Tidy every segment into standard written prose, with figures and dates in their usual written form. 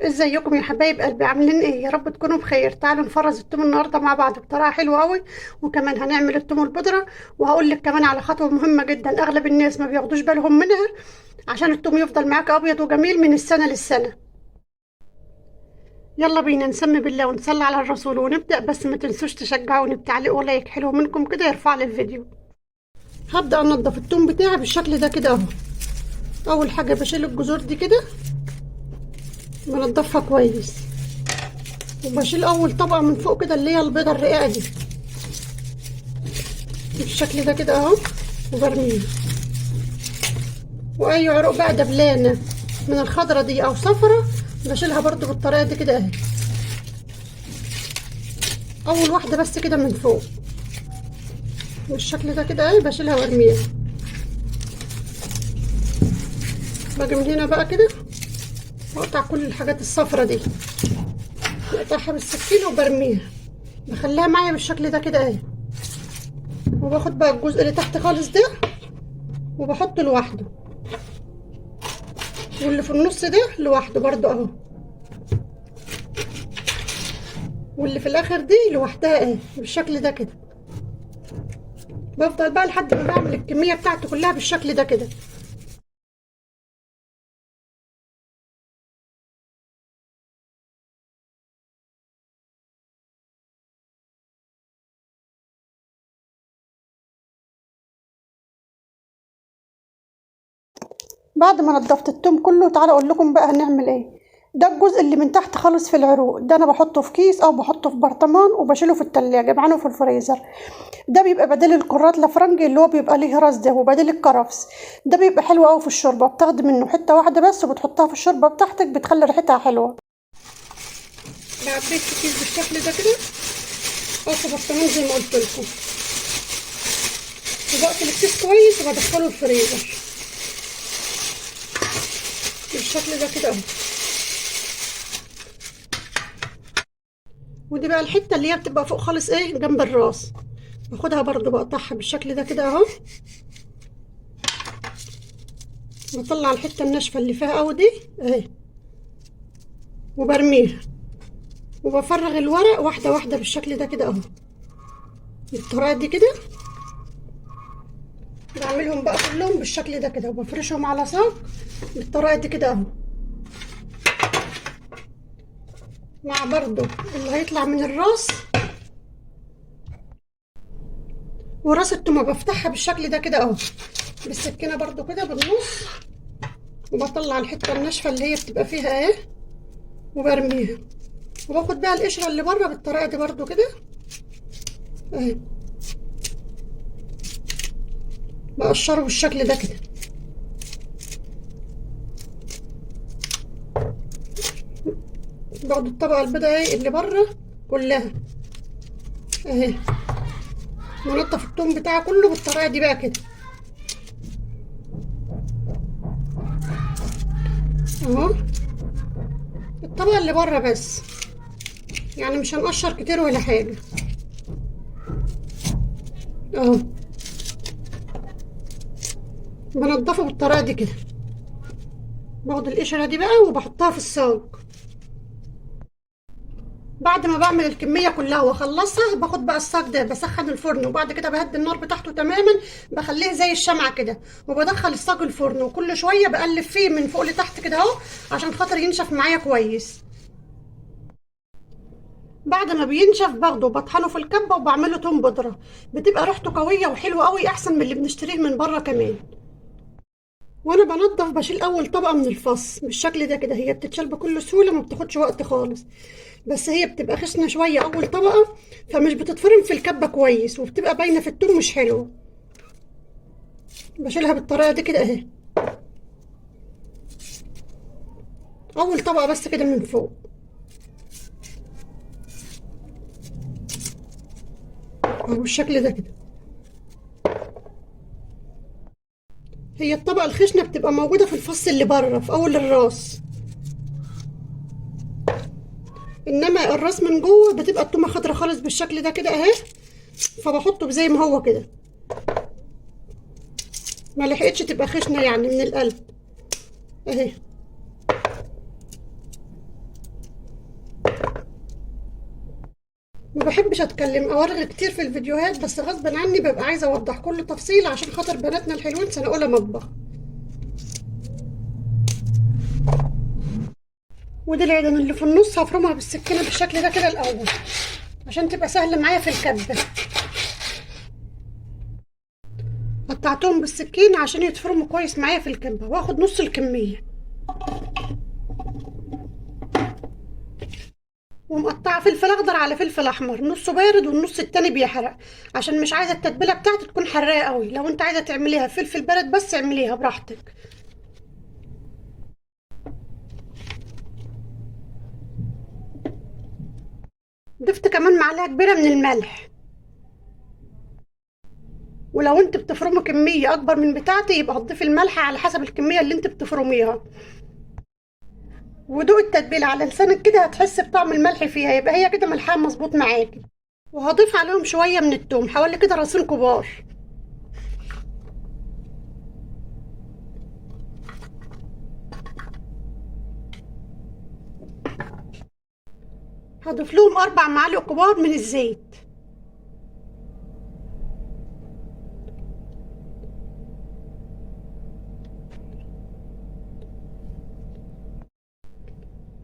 ازيكم يا حبايب قلبي؟ عاملين ايه؟ يا رب تكونوا بخير. تعالوا نفرز التوم النهارده مع بعض بطريقه حلوه قوي، وكمان هنعمل التوم البودره. وهقول لك كمان على خطوه مهمه جدا اغلب الناس ما بياخدوش بالهم منها، عشان التوم يفضل معاك ابيض وجميل من السنه للسنه. يلا بينا نسمي بالله ونصلي على الرسول ونبدا، بس ما تنسوش تشجعوني بتعليق ولايك حلو منكم كده يرفع لي الفيديو. هبدا انضف التوم بتاعي بالشكل ده كده اهو. اول حاجه بشيل الجذور دي كده، بنضفها كويس، وبشيل اول طبقه من فوق كده اللي هي البيضه الرقيقه دي بالشكل ده كده اهو، وبرميه. واي عروق بقى دبلانه من الخضره دي او صفرة بشيلها برضو بالطريقه دي كده اهي. اول واحده بس كده من فوق بالشكل ده كده اهي بشيلها وارميها. باجي من هنا بقى كده واقطع كل الحاجات الصفرة دي، بقطعها بالسكينه وبرميها، بخليها معايا بالشكل ده كده اهي. وباخد بقى الجزء اللي تحت خالص ده وبحطه لوحده، واللي في النص ده لوحده برضو اهو، واللي في الاخر دي لوحدها اهي بالشكل ده كده. بفضل بقى لحد ما بعمل الكميه بتاعته كلها بالشكل ده كده. بعد ما نضفت التوم كله تعالى اقول لكم بقى هنعمل ايه. ده الجزء اللي من تحت خالص في العروق ده انا بحطه في كيس او بحطه في برطمان وبشيله في التلاجة بعينه في الفريزر. ده بيبقى بديل الكرات الافرنجي اللي هو بيبقى ليه راس ده، وبديل الكرفس. ده بيبقى حلو قوي في الشوربه، بتاخدي منه حته واحده بس وبتحطها في الشوربه بتاعتك بتخلي ريحتها حلوه. عبيت في كيس بالشكل ده كده او في برطمان زي ما قلت لكم، وبقفل الكيس كويس وبدخله الفريزر بالشكل ده كده اهو. ودي بقى الحته اللي هي بتبقى فوق خالص ايه جنب الراس، باخدها برضو بقطعها بالشكل ده كده اهو. بطلع الحته الناشفه اللي فيها قوي دي اهي وبرميها، وبفرغ الورق واحده واحده بالشكل ده كده اهو. بالطريقه دي كده بعملهم بقى كلهم بالشكل ده كده، وبفرشهم على صاج بالطريقه دي كده اهو، مع برضو اللي هيطلع من الراس. وراس التومه بفتحها بالشكل ده كده اهو بالسكينه برضو كده بالنص، وبطلع الحته الناشفه اللي هي بتبقى فيها اهي وبرميها. وباخد بقى القشره اللي بره بالطريقه دي برضو كده اهي، بقشره بالشكل ده كده. باخد الطبقه البيضاء اهي اللي بره كلها اهي، ونضف التوم بتاعه كله بالطريقه دي بقى كده اهو. الطبقه اللي بره بس، يعني مش هنقشر كتير ولا حاجه اهو. بنضفه بالطريقه دي كده، باخد القشره دي بقى وبحطها في الصاج. بعد ما بعمل الكميه كلها واخلصها باخد بقى الصاج ده بسخن الفرن، وبعد كده بهدي النار بتاعته تماما، بخليه زي الشمعه كده، وبدخل الصاج الفرن، وكل شويه بقلب فيه من فوق لتحت كده اهو عشان خاطر ينشف معايا كويس. بعد ما بينشف باخده وبطحنه في الكبه وبعمله توم بودره، بتبقى ريحته قويه وحلوه قوي احسن من اللي بنشتريه من بره كمان. وانا بنضف بشيل اول طبقه من الفص بالشكل ده كده، هي بتتشال بكل سهوله ما بتاخدش وقت خالص، بس هي بتبقى خشنه شويه اول طبقه، فمش بتتفرم في الكبه كويس وبتبقى باينه في التوم مش حلوه. بشيلها بالطريقه دي كده اهي، اول طبقه بس كده من فوق اهو بالشكل ده كده. هي الطبقه الخشنه بتبقى موجوده في الفص اللي بره في اول الراس، انما الراس من جوه بتبقى التومه خضرا خالص بالشكل ده كده اهي، فبحطه زي ما هو كده، ما لحقتش تبقى خشنه يعني من القلب اهي. ما بحبش اتكلم او ارغي كتير في الفيديوهات، بس غصب عني ببقى عايزه اوضح كل تفصيل عشان خاطر بناتنا الحلوين سنه اولى مطبخ. ودي العيدان اللي في النص هفرمها بالسكينه بالشكل ده كده الاول عشان تبقى سهله معايا في الكبه. قطعتهم بالسكين عشان يتفرموا كويس معايا في الكبه، واخد نص الكميه. ومقطعه فلفل اخضر على فلفل احمر، نصه بارد والنص التاني بيحرق، عشان مش عايزه التتبيله بتاعتي تكون حراقه قوي. لو انت عايزه تعمليها فلفل بارد بس اعمليها براحتك. ضفت كمان معلقه كبيره من الملح. ولو انت بتفرمي كميه اكبر من بتاعتي يبقى هتضيفي الملح على حسب الكميه اللي انت بتفرميها. ودوق التتبيله على لسانك كده هتحس بطعم الملح فيها، يبقى هي كده ملحها مظبوط معاكي. وهضيف عليهم شويه من التوم، حوالي كده راسين كبار. هضيف لهم 4 معالق كبار من الزيت.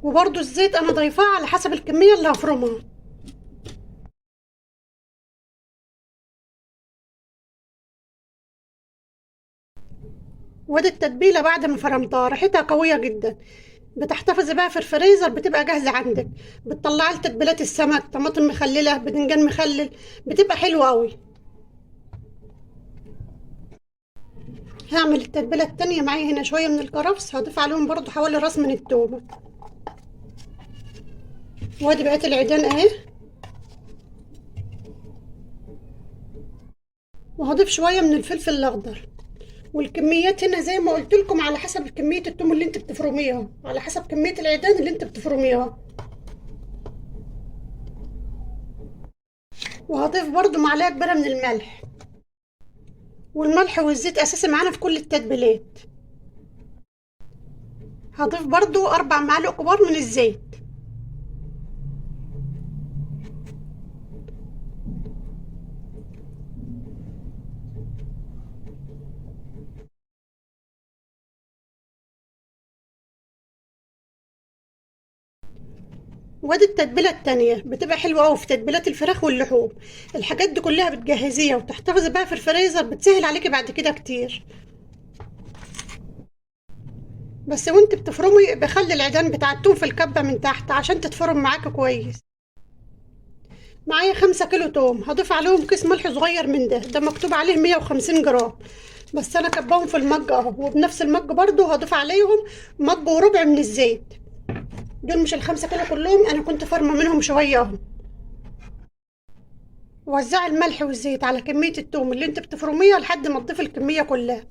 وبرضو الزيت انا ضايفاه على حسب الكميه اللي هفرمها. وادي التتبيله بعد ما فرمتها ريحتها قويه جدا. بتحتفظي بقى في الفريزر، بتبقى جاهزه عندك. بتطلعي لتتبيلات السمك، طماطم مخلله، بدنجان مخلل، بتبقى حلوه قوي. هعمل التتبيله التانية معايا هنا شويه من الكرفس، هضيف عليهم برضو حوالي راس من التومه. وادي بقيت العيدان اهي. وهضيف شويه من الفلفل الاخضر. والكميات هنا زي ما قلت لكم على حسب كميه التوم اللي انت بتفرميها، على حسب كميه العيدان اللي انت بتفرميها. وهضيف برضو معلقه كبيره من الملح. والملح والزيت اساسي معانا في كل التتبيلات. هضيف برضو 4 معالق كبار من الزيت. وادي التتبيله التانية بتبقى حلوه قوي في تتبيلات الفراخ واللحوم. الحاجات دي كلها بتجهزيها وتحتفظي بقى في الفريزر، بتسهل عليكي بعد كده كتير. بس وانت بتفرمي بخلي العيدان بتاع التوم في الكبه من تحت عشان تتفرم معاكي كويس. معايا 5 كيلو توم، هضيف عليهم كيس ملح صغير من ده مكتوب عليه 150 جرام. بس انا كباهم في المج اهو، وبنفس المج برضو هضيف عليهم مج وربع من الزيت. دول مش ال5 كيلو كلهم، انا كنت فرمه منهم شويه اهو. وزعي الملح والزيت على كميه التوم اللي انت بتفرميها لحد ما تضيفي الكميه كلها.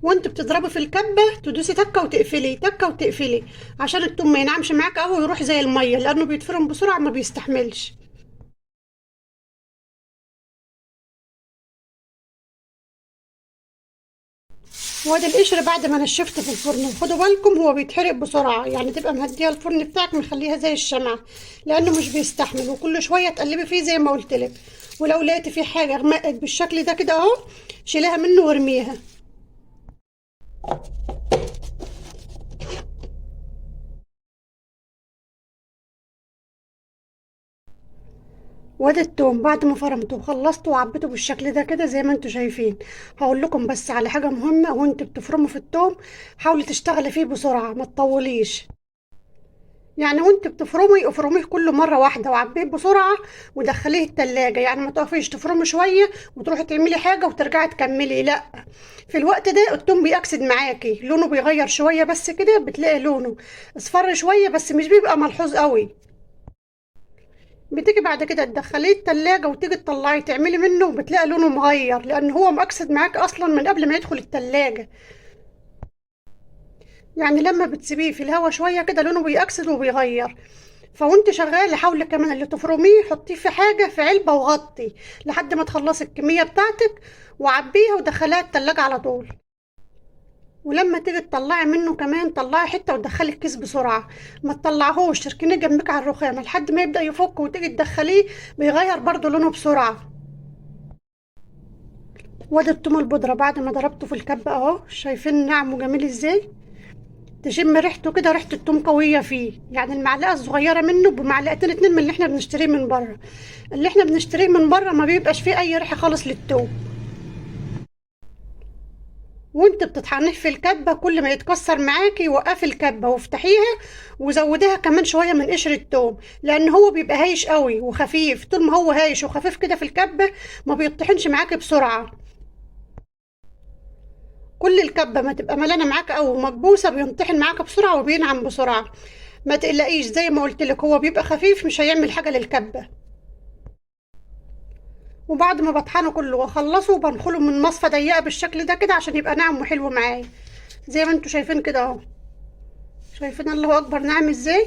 وانت بتضربي في الكبه تدوسي تكه وتقفلي تكه وتقفلي، عشان التوم ما ينعمش معاك قوي ويروح زي الميه، لانه بيتفرم بسرعه ما بيستحملش. وادي القشر بعد ما نشفته في الفرن، وخدوا بالكم هو بيتحرق بسرعه، يعني تبقى مهديه الفرن بتاعك مخليها زي الشمعه، لانه مش بيستحمل. وكل شويه تقلبي فيه زي ما قلت لك. ولو لقيتي فيه حاجه غمقت بالشكل ده كده اهو، شيليها منه وارميها. وادي التوم بعد ما فرمته وخلصته وعبيته بالشكل ده كده زي ما انتوا شايفين. هقول لكم بس على حاجه مهمه، وانت بتفرموا في التوم حاولي تشتغلي فيه بسرعه، ما تطوليش. يعني وانت بتفرمي افرميه كله مره واحده وعبيه بسرعه، ودخليه التلاجة. يعني ما تقفيش تفرمي شويه وتروحي تعملي حاجه وترجعي تكملي، لا. في الوقت ده التوم بيأكسد معاكي، لونه بيغير شويه بس كده، بتلاقي لونه اصفر شويه بس مش بيبقى ملحوظ قوي. بتيجي بعد كده تدخليه التلاجة وتيجي تطلعيه تعملي منه، وبتلاقي لونه مغير لان هو مأكسد معاك اصلا من قبل ما يدخل التلاجة. يعني لما بتسيبيه في الهوا شويه كده لونه بيأكسد وبيغير. فوانت شغاله حاولي كمان اللي تفرميه حطيه في حاجه في علبه وغطي لحد ما تخلصي الكميه بتاعتك، وعبيها ودخليها التلاجة على طول. ولما تيجي تطلعي منه كمان طلعي حته وتدخلي الكيس بسرعه، ما تطلعهوش تركنيه جنبك على الرخامه لحد ما يبدا يفك وتيجي تدخليه، بيغير برضو لونه بسرعه. وادي التوم البودره بعد ما ضربته في الكبه اهو، شايفين ناعم وجميل ازاي؟ تشم ريحته كده، ريحه التوم قويه فيه، يعني المعلقه الصغيره منه بمعلقتين اتنين من اللي احنا بنشتريه من بره. اللي احنا بنشتريه من بره ما بيبقاش فيه اي ريحه خالص للتوم. وانت بتطحنيه في الكبه كل ما يتكسر معاكي وقفي الكبه وافتحيها، وزوديها كمان شويه من قشر التوم، لان هو بيبقى هايش قوي وخفيف. طول ما هو هايش وخفيف كده في الكبه ما بيطحنش معاكي بسرعه. كل الكبه ما تبقى ملانه معاك او مكبوسه بينطحن معاك بسرعه وبينعم بسرعه. ما تقلقيش، زي ما قلت لك هو بيبقى خفيف مش هيعمل حاجه للكبه. وبعد ما بطحنه كله واخلصه بنخله من مصفى ضيقه بالشكل ده كده عشان يبقى ناعم وحلو معايا، زي ما انتوا شايفين كده اهو. شايفين الله اكبر ناعم ازاي؟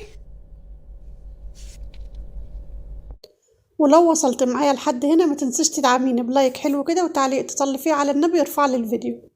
ولو وصلت معايا لحد هنا ما تنسيش تدعميني بلايك حلو كده وتعليق تصلي فيه على النبي يرفع لي الفيديو.